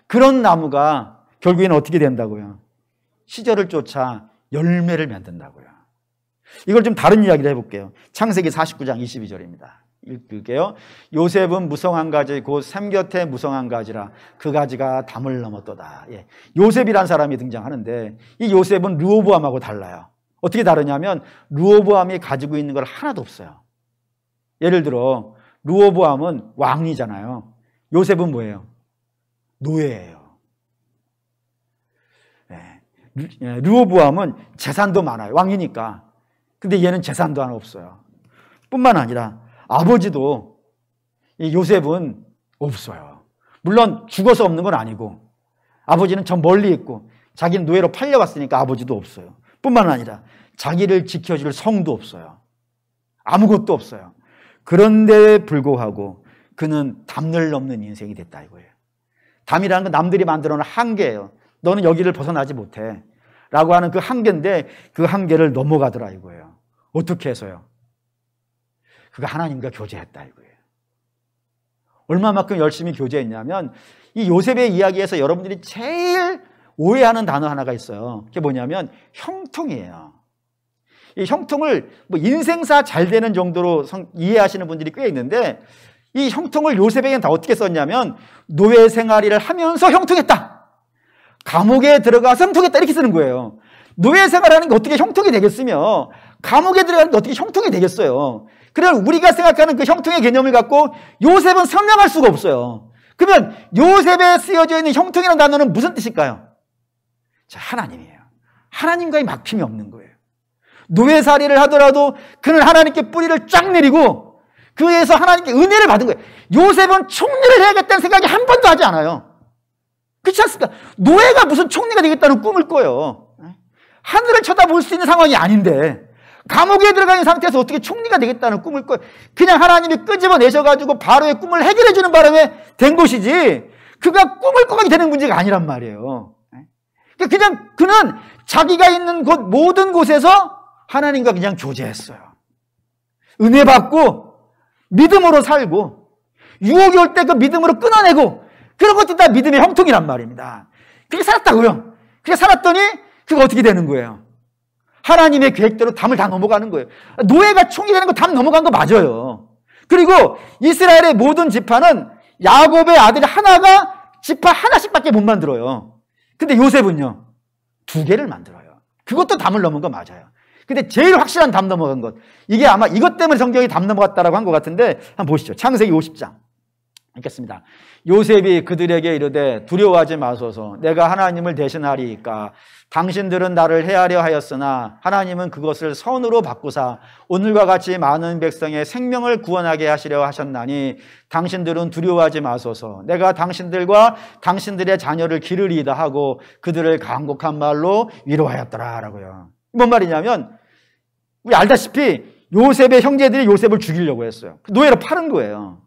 그런 나무가 결국에는 어떻게 된다고요? 시절을 쫓아 열매를 맺는다고요. 이걸 좀 다른 이야기를 해볼게요. 창세기 49장 22절입니다. 읽을게요. 요셉은 무성한 가지 곧 샘 곁에 무성한 가지라 그 가지가 담을 넘었도다. 예. 요셉이란 사람이 등장하는데 이 요셉은 르호보암하고 달라요. 어떻게 다르냐면 르호보암이 가지고 있는 걸 하나도 없어요. 예를 들어 르호보암은 왕이잖아요. 요셉은 뭐예요? 노예예요. 르호보암은 재산도 많아요. 왕이니까. 근데 얘는 재산도 하나 없어요. 뿐만 아니라 아버지도 이 요셉은 없어요. 물론 죽어서 없는 건 아니고 아버지는 저 멀리 있고 자기는 노예로 팔려왔으니까 아버지도 없어요. 뿐만 아니라 자기를 지켜줄 성도 없어요. 아무것도 없어요. 그런데 불구하고 그는 담을 넘는 인생이 됐다 이거예요. 담이라는 건 남들이 만들어 놓은 한계예요. 너는 여기를 벗어나지 못해 라고 하는 그 한계인데 그 한계를 넘어가더라 이거예요. 어떻게 해서요? 그가 하나님과 교제했다 이거예요. 얼마만큼 열심히 교제했냐면 이 요셉의 이야기에서 여러분들이 제일 오해하는 단어 하나가 있어요. 그게 뭐냐면 형통이에요. 이 형통을 뭐 인생사 잘 되는 정도로 이해하시는 분들이 꽤 있는데 이 형통을 요셉에게는 다 어떻게 썼냐면 노예 생활을 하면서 형통했다. 감옥에 들어가서 형통했다 이렇게 쓰는 거예요. 노예 생활하는 게 어떻게 형통이 되겠으며 감옥에 들어가는 게 어떻게 형통이 되겠어요. 그러면 우리가 생각하는 그 형통의 개념을 갖고 요셉은 설명할 수가 없어요. 그러면 요셉에 쓰여져 있는 형통이라는 단어는 무슨 뜻일까요? 자, 하나님이에요. 하나님과의 막힘이 없는 거예요. 노예살이를 하더라도 그는 하나님께 뿌리를 쫙 내리고 그에서 하나님께 은혜를 받은 거예요. 요셉은 총리를 해야겠다는 생각이 한 번도 하지 않아요. 그렇지 않습니까? 노예가 무슨 총리가 되겠다는 꿈을 꿔요. 하늘을 쳐다볼 수 있는 상황이 아닌데 감옥에 들어가 있는 상태에서 어떻게 총리가 되겠다는 꿈을 꿔요. 그냥 하나님이 끄집어내셔가지고 바로의 꿈을 해결해 주는 바람에 된 것이지 그가 꿈을 꾸게 되는 문제가 아니란 말이에요. 그냥 그는 자기가 있는 곳 모든 곳에서 하나님과 그냥 교제했어요. 은혜 받고 믿음으로 살고 유혹이 올 때 그 믿음으로 끊어내고 그런 것들이 다 믿음의 형통이란 말입니다. 그렇게 살았다고요. 그렇게 살았더니 그게 어떻게 되는 거예요? 하나님의 계획대로 담을 다 넘어가는 거예요. 노예가 총이 되는 거 담 넘어간 거 맞아요. 그리고 이스라엘의 모든 지파는 야곱의 아들이 하나가 지파 하나씩밖에 못 만들어요. 근데 요셉은요 2개를 만들어요. 그것도 담을 넘은 거 맞아요. 근데 제일 확실한 담 넘어간 것, 이게 아마 이것 때문에 성경이 담 넘어갔다라고 한 것 같은데 한번 보시죠. 창세기 50장 읽겠습니다. 요셉이 그들에게 이르되 두려워하지 마소서, 내가 하나님을 대신하리이까. 당신들은 나를 해하려 하였으나 하나님은 그것을 선으로 바꾸사 오늘과 같이 많은 백성의 생명을 구원하게 하시려 하셨나니 당신들은 두려워하지 마소서, 내가 당신들과 당신들의 자녀를 기르리이다 하고 그들을 간곡한 말로 위로하였더라 라고요. 뭔 말이냐면 우리 알다시피 요셉의 형제들이 요셉을 죽이려고 했어요. 노예로 팔은 거예요.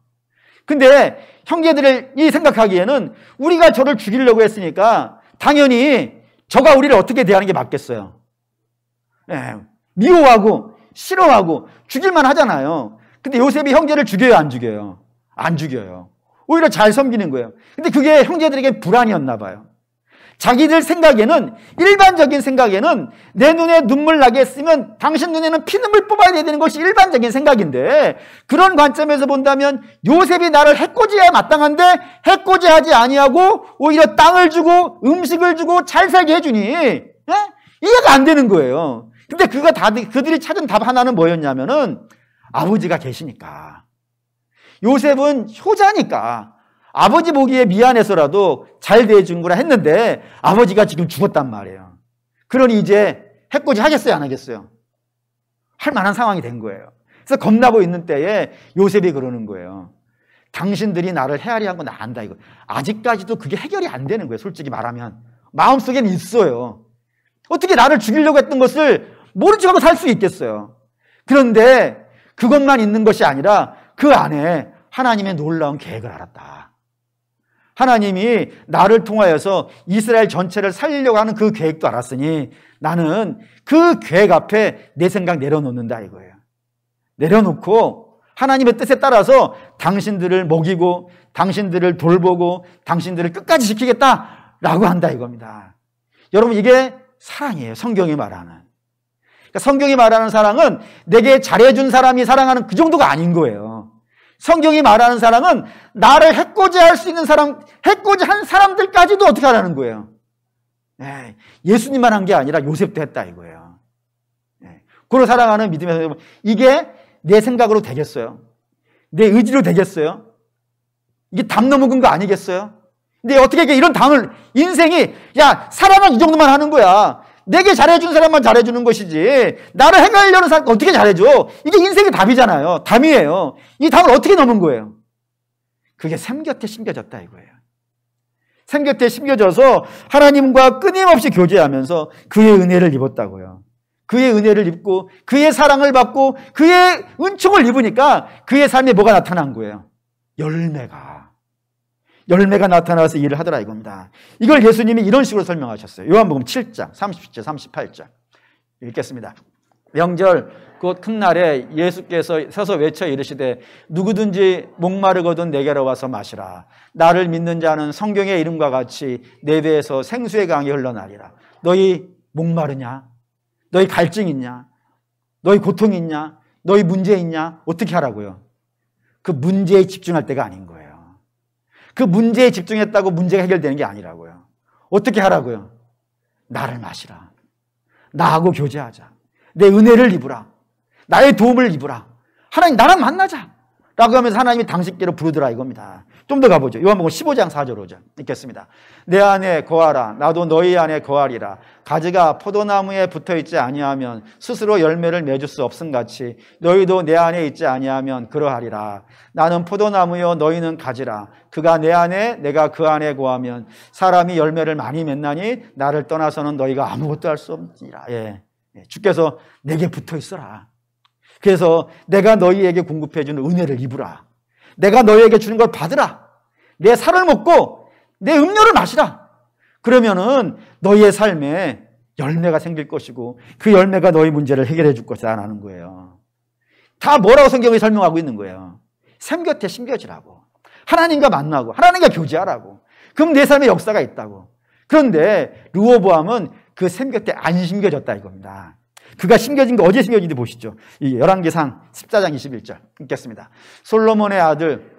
근데 형제들이 생각하기에는 우리가 저를 죽이려고 했으니까 당연히 저가 우리를 어떻게 대하는 게 맞겠어요? 예, 미워하고 싫어하고 죽일만 하잖아요. 근데 요셉이 형제를 죽여요, 안 죽여요? 안 죽여요. 오히려 잘 섬기는 거예요. 근데 그게 형제들에게 불안이었나 봐요. 자기들 생각에는, 일반적인 생각에는 내 눈에 눈물 나게 했으면 당신 눈에는 피눈물 뽑아야 되는 것이 일반적인 생각인데, 그런 관점에서 본다면 요셉이 나를 해코지해야 마땅한데 해코지하지 아니하고 오히려 땅을 주고 음식을 주고 잘 살게 해주니, 예? 이해가 안 되는 거예요. 근데 그들이 찾은 답 하나는 뭐였냐면은 아버지가 계시니까, 요셉은 효자니까 아버지 보기에 미안해서라도 잘 대해준 거라 했는데 아버지가 지금 죽었단 말이에요. 그러니 이제 해코지 하겠어요, 안 하겠어요? 할 만한 상황이 된 거예요. 그래서 겁나고 있는 때에 요셉이 그러는 거예요. 당신들이 나를 헤아리 한 건 나 안다 이거. 아직까지도 그게 해결이 안 되는 거예요. 솔직히 말하면 마음속에는 있어요. 어떻게 나를 죽이려고 했던 것을 모른 척하고 살 수 있겠어요. 그런데 그것만 있는 것이 아니라 그 안에 하나님의 놀라운 계획을 알았다. 하나님이 나를 통하여서 이스라엘 전체를 살리려고 하는 그 계획도 알았으니 나는 그 계획 앞에 내 생각 내려놓는다 이거예요. 내려놓고 하나님의 뜻에 따라서 당신들을 먹이고 당신들을 돌보고 당신들을 끝까지 지키겠다라고 한다 이겁니다. 여러분, 이게 사랑이에요. 성경이 말하는. 그러니까 성경이 말하는 사랑은 내게 잘해준 사람이 사랑하는 그 정도가 아닌 거예요. 성경이 말하는 사랑은 나를 해코지할 수 있는 사람, 해코지한 사람들까지도 어떻게 하라는 거예요? 예수님만 한 게 아니라 요셉도 했다 이거예요. 그걸 사랑하는 믿음의, 이게 내 생각으로 되겠어요? 내 의지로 되겠어요? 이게 담 넘어간 거 아니겠어요? 근데 어떻게 이런 담을, 인생이, 야, 사람은 이 정도만 하는 거야. 내게 잘해주는 사람만 잘해주는 것이지 나를 해결하려는 사람 어떻게 잘해줘? 이게 인생의 답이잖아요. 담이에요. 이 담을 어떻게 넘은 거예요? 그게 샘 곁에 심겨졌다 이거예요. 샘 곁에 심겨져서 하나님과 끊임없이 교제하면서 그의 은혜를 입었다고요. 그의 은혜를 입고 그의 사랑을 받고 그의 은총을 입으니까 그의 삶에 뭐가 나타난 거예요? 열매가 나타나서 일을 하더라 이겁니다. 이걸 예수님이 이런 식으로 설명하셨어요. 요한복음 7장 30절 38절 읽겠습니다. 명절 곧 큰 날에 예수께서 서서 외쳐 이르시되 누구든지 목마르거든 내게로 와서 마시라. 나를 믿는 자는 성경의 이름과 같이 내 배에서 생수의 강이 흘러나리라. 너희 목마르냐? 너희 갈증 있냐? 너희 고통 있냐? 너희 문제 있냐? 어떻게 하라고요? 그 문제에 집중할 때가 아닌 거예요. 그 문제에 집중했다고 문제가 해결되는 게 아니라고요. 어떻게 하라고요? 나를 마시라. 나하고 교제하자. 내 은혜를 입으라. 나의 도움을 입으라. 하나님 나랑 만나자 라고 하면서 하나님이 당신께로 부르더라 이겁니다. 좀 더 가보죠. 요한복음 15장 4절 5절 읽겠습니다. 내 안에 거하라. 나도 너희 안에 거하리라. 가지가 포도나무에 붙어있지 아니하면 스스로 열매를 맺을 수 없음같이 너희도 내 안에 있지 아니하면 그러하리라. 나는 포도나무요 너희는 가지라. 그가 내 안에 내가 그 안에 거하면 사람이 열매를 많이 맺나니 나를 떠나서는 너희가 아무것도 할 수 없니라. 주께서 내게 붙어있어라. 그래서 내가 너희에게 공급해 주는 은혜를 입으라. 내가 너희에게 주는 걸 받으라. 내 살을 먹고 내 음료를 마시라. 그러면은 너희의 삶에 열매가 생길 것이고 그 열매가 너희 문제를 해결해 줄 것이라는 거예요. 다 뭐라고 성경이 설명하고 있는 거예요. 샘 곁에 심겨지라고. 하나님과 만나고 하나님과 교제하라고. 그럼 내 삶에 역사가 있다고. 그런데 르호보암은 그 샘 곁에 안 심겨졌다 이겁니다. 그가 심겨진 거 어디에 심겨진지 보시죠. 이 열왕기상 14장 21절 읽겠습니다. 솔로몬의 아들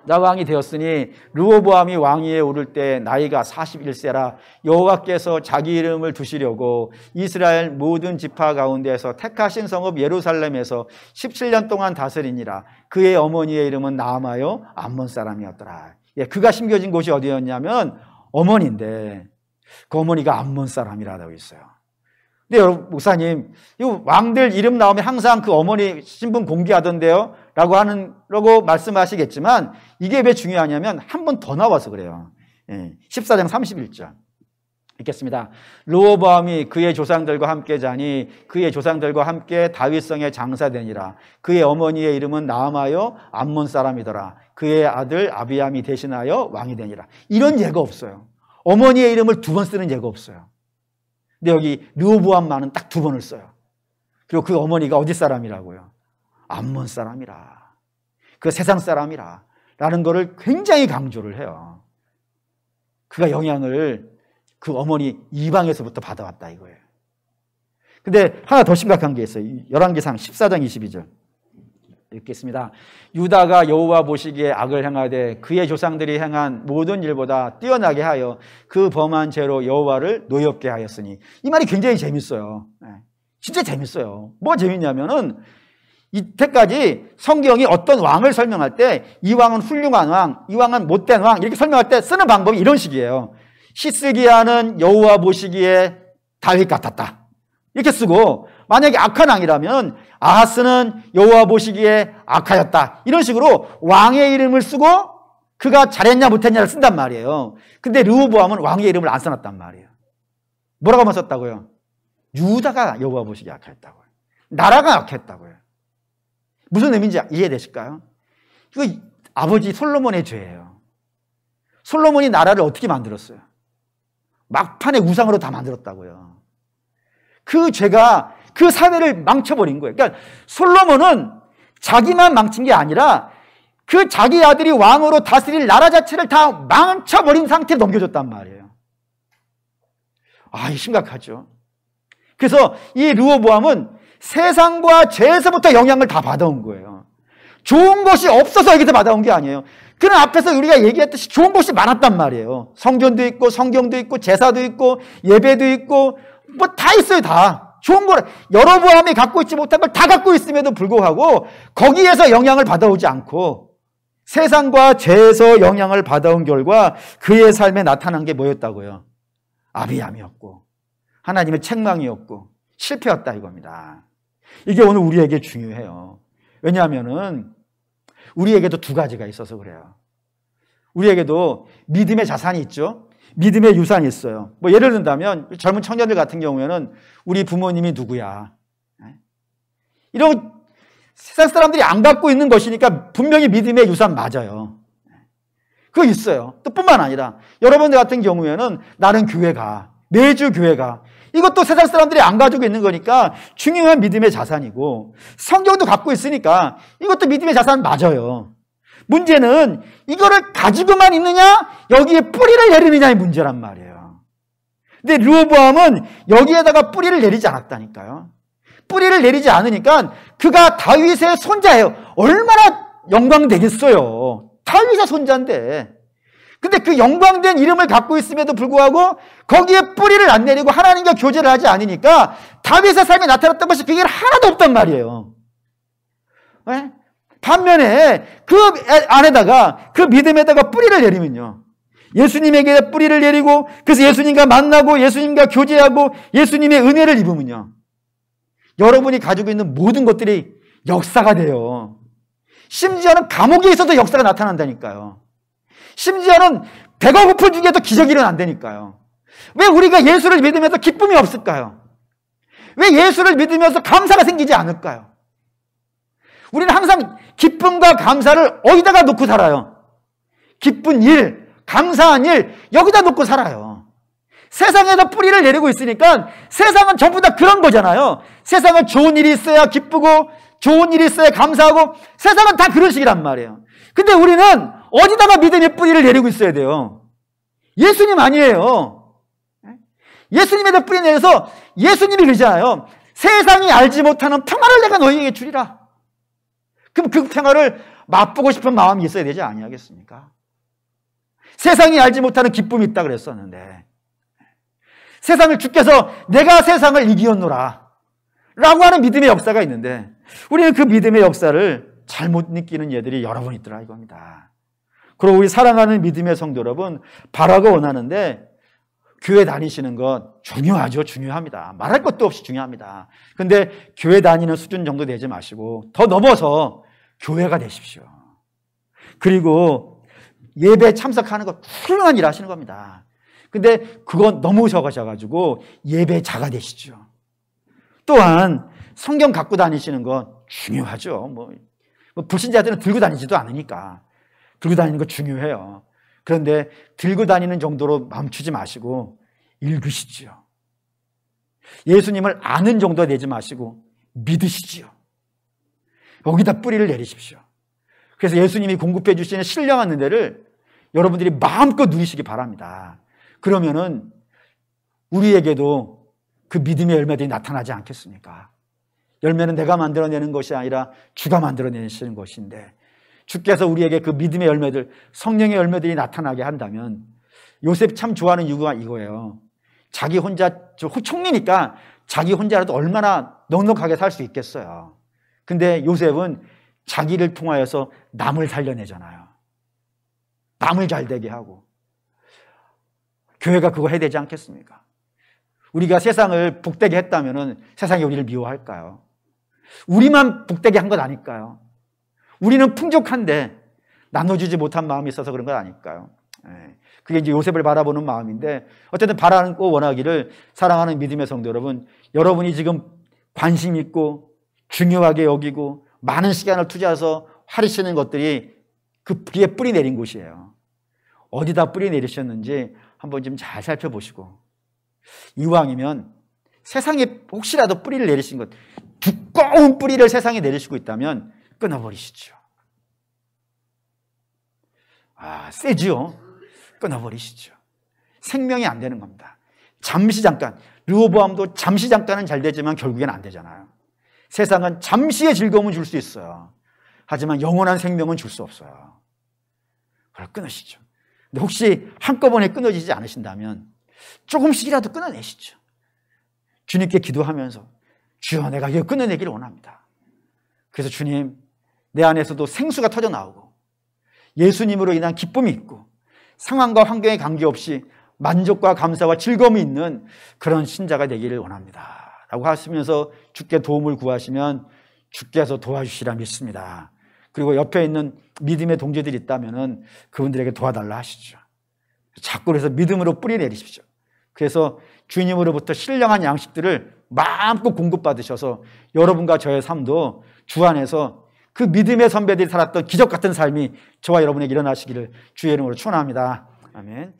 나왕이 되었으니 르호보암이 왕위에 오를 때 나이가 41세라 여호와께서 자기 이름을 두시려고 이스라엘 모든 지파 가운데에서 택하신 성읍 예루살렘에서 17년 동안 다스리니라. 그의 어머니의 이름은 나아마요 암몬 사람이었더라. 예, 그가 심겨진 곳이 어디였냐면 어머니인데 그 어머니가 암몬 사람이라고 있어요. 근데 여러분 목사님, 이 왕들 이름 나오면 항상 그 어머니 신분 공개하던데요? 라고 말씀하시겠지만 이게 왜 중요하냐면 한 번 더 나와서 그래요. 14장 31절 읽겠습니다. 르호보암이 그의 조상들과 함께 자니 그의 조상들과 함께 다윗성에 장사되니라. 그의 어머니의 이름은 나아마요 암몬 사람이더라. 그의 아들 아비암이 대신하여 왕이 되니라. 이런 예가 없어요. 어머니의 이름을 두 번 쓰는 예가 없어요. 근데 여기 르호보암만은 딱 두 번을 써요. 그리고 그 어머니가 어디 사람이라고요? 암몬 사람이라. 그 세상 사람이라. 라는 거를 굉장히 강조를 해요. 그가 영향을 그 어머니 이방에서부터 받아왔다 이거예요. 근데 하나 더 심각한 게 있어요. 열왕기상 14장 22절 읽겠습니다. 유다가 여호와 보시기에 악을 행하되 그의 조상들이 행한 모든 일보다 뛰어나게 하여 그 범한 죄로 여호와를 노엽게 하였으니. 이 말이 굉장히 재밌어요. 진짜 재밌어요. 뭐가 재밌냐면은 이때까지 성경이 어떤 왕을 설명할 때 이 왕은 훌륭한 왕, 이 왕은 못된 왕 이렇게 설명할 때 쓰는 방법이 이런 식이에요. 시스기야는 여호와 보시기에 다윗 같았다 이렇게 쓰고, 만약에 악한 왕이라면 아하스는 여호와 보시기에 악하였다 이런 식으로 왕의 이름을 쓰고 그가 잘했냐 못했냐를 쓴단 말이에요. 근데 르호보암은 왕의 이름을 안 써놨단 말이에요. 뭐라고만 썼다고요? 유다가 여호와 보시기에 악하였다고요. 나라가 악했다고요. 무슨 의미인지 이해되실까요? 이거 아버지 솔로몬의 죄예요. 솔로몬이 나라를 어떻게 만들었어요? 막판에 우상으로 다 만들었다고요. 그 죄가 그 사회를 망쳐버린 거예요. 그러니까 솔로몬은 자기만 망친 게 아니라 그 자기 아들이 왕으로 다스릴 나라 자체를 다 망쳐버린 상태로 넘겨줬단 말이에요. 아, 심각하죠. 그래서 이 르호보암은 세상과 죄에서부터 영향을 다 받아온 거예요. 좋은 것이 없어서 여기서 받아온 게 아니에요. 그런 앞에서 우리가 얘기했듯이 좋은 것이 많았단 말이에요. 성전도 있고 성경도 있고 제사도 있고 예배도 있고 뭐 다 있어요. 다 좋은 걸 여로보암이 갖고 있지 못한 걸 다 갖고 있음에도 불구하고 거기에서 영향을 받아오지 않고 세상과 죄에서 영향을 받아온 결과 그의 삶에 나타난 게 뭐였다고요? 아비암이었고 하나님의 책망이었고 실패였다 이겁니다. 이게 오늘 우리에게 중요해요. 왜냐하면은 우리에게도 두 가지가 있어서 그래요. 우리에게도 믿음의 자산이 있죠. 믿음의 유산이 있어요. 뭐 예를 든다면 젊은 청년들 같은 경우에는 우리 부모님이 누구야? 이런 세상 사람들이 안 갖고 있는 것이니까 분명히 믿음의 유산 맞아요. 그거 있어요. 또 뿐만 아니라 여러분들 같은 경우에는 나는 교회 가. 매주 교회 가. 이것도 세상 사람들이 안 가지고 있는 거니까 중요한 믿음의 자산이고 성경도 갖고 있으니까 이것도 믿음의 자산 맞아요. 문제는 이거를 가지고만 있느냐 여기에 뿌리를 내리느냐의 문제란 말이에요. 근데 르호보암은 여기에다가 뿌리를 내리지 않았다니까요. 뿌리를 내리지 않으니까 그가 다윗의 손자예요. 얼마나 영광되겠어요. 다윗의 손자인데. 근데 그 영광된 이름을 갖고 있음에도 불구하고 거기에 뿌리를 안 내리고 하나님과 교제를 하지 않으니까 다윗의 삶에 나타났던 것이 그게 하나도 없단 말이에요. 네? 반면에 그 안에다가 그 믿음에다가 뿌리를 내리면요. 예수님에게 뿌리를 내리고 그래서 예수님과 만나고 예수님과 교제하고 예수님의 은혜를 입으면요. 여러분이 가지고 있는 모든 것들이 역사가 돼요. 심지어는 감옥에 있어도 역사가 나타난다니까요. 심지어는 배가 고픈 중에도 기적이 일어난다니까요. 왜 우리가 예수를 믿으면서 기쁨이 없을까요? 왜 예수를 믿으면서 감사가 생기지 않을까요? 우리는 항상 기쁨과 감사를 어디다가 놓고 살아요? 기쁜 일, 감사한 일 여기다 놓고 살아요. 세상에서 뿌리를 내리고 있으니까 세상은 전부 다 그런 거잖아요. 세상은 좋은 일이 있어야 기쁘고 좋은 일이 있어야 감사하고 세상은 다 그런 식이란 말이에요. 근데 우리는 어디다가 믿음의 뿌리를 내리고 있어야 돼요? 예수님 아니에요. 예수님에다 뿌리 내려서 예수님이 그러잖아요. 세상이 알지 못하는 평화를 내가 너희에게 주리라. 그럼 그 평화를 맛보고 싶은 마음이 있어야 되지 아니하겠습니까? 세상이 알지 못하는 기쁨이 있다 그랬었는데 세상을 주께서 내가 세상을 이기었노라 라고 하는 믿음의 역사가 있는데 우리는 그 믿음의 역사를 잘못 느끼는 예들이 여러 번 있더라 이겁니다. 그리고 우리 사랑하는 믿음의 성도 여러분, 바라고 원하는데 교회 다니시는 것 중요하죠. 중요합니다. 말할 것도 없이 중요합니다. 근데 교회 다니는 수준 정도 되지 마시고 더 넘어서 교회가 되십시오. 그리고 예배 참석하는 것 훌륭한 일 하시는 겁니다. 근데 그건 너무 적으셔가지고 예배자가 되시죠. 또한 성경 갖고 다니시는 건 중요하죠. 뭐 불신자들은 들고 다니지도 않으니까 들고 다니는 거 중요해요. 그런데 들고 다니는 정도로 멈추지 마시고 읽으시지요. 예수님을 아는 정도 내지 마시고 믿으시지요. 여기다 뿌리를 내리십시오. 그래서 예수님이 공급해 주시는 신령한 은혜를 여러분들이 마음껏 누리시기 바랍니다. 그러면은 우리에게도 그 믿음의 열매들이 나타나지 않겠습니까? 열매는 내가 만들어내는 것이 아니라 주가 만들어내시는 것인데 주께서 우리에게 그 믿음의 열매들, 성령의 열매들이 나타나게 한다면 요셉 참 좋아하는 이유가 이거예요. 자기 혼자 총리니까 자기 혼자라도 얼마나 넉넉하게 살 수 있겠어요. 근데 요셉은 자기를 통하여서 남을 살려내잖아요. 남을 잘 되게 하고. 교회가 그거 해야 되지 않겠습니까? 우리가 세상을 복되게 했다면 세상이 우리를 미워할까요? 우리만 복되게 한 것 아닐까요? 우리는 풍족한데 나눠주지 못한 마음이 있어서 그런 것 아닐까요? 그게 이제 요셉을 바라보는 마음인데 어쨌든 바라고 원하기를 사랑하는 믿음의 성도 여러분, 여러분이 지금 관심 있고 중요하게 여기고 많은 시간을 투자해서 하시는 것들이 그게 뿌리 내린 곳이에요. 어디다 뿌리 내리셨는지 한번 좀 잘 살펴보시고 이왕이면 세상에 혹시라도 뿌리를 내리신 것, 두꺼운 뿌리를 세상에 내리시고 있다면 끊어버리시죠. 세지요? 끊어버리시죠. 생명이 안 되는 겁니다. 잠시 잠깐, 르호보암도 잠시 잠깐은 잘 되지만 결국엔 안 되잖아요. 세상은 잠시의 즐거움은 줄 수 있어요. 하지만 영원한 생명은 줄 수 없어요. 그걸 끊으시죠. 근데 혹시 한꺼번에 끊어지지 않으신다면 조금씩이라도 끊어내시죠. 주님께 기도하면서 주여 내가 이거 끊어내기를 원합니다. 그래서 주님, 내 안에서도 생수가 터져 나오고 예수님으로 인한 기쁨이 있고 상황과 환경에 관계없이 만족과 감사와 즐거움이 있는 그런 신자가 되기를 원합니다 라고 하시면서 주께 도움을 구하시면 주께서 도와주시라 믿습니다. 그리고 옆에 있는 믿음의 동지들이 있다면 그분들에게 도와달라 하시죠. 자꾸 그래서 믿음으로 뿌리 내리십시오. 그래서 주님으로부터 신령한 양식들을 마음껏 공급받으셔서 여러분과 저의 삶도 주 안에서 그 믿음의 선배들이 살았던 기적 같은 삶이 저와 여러분에게 일어나시기를 주의 이름으로 축원합니다. 아멘.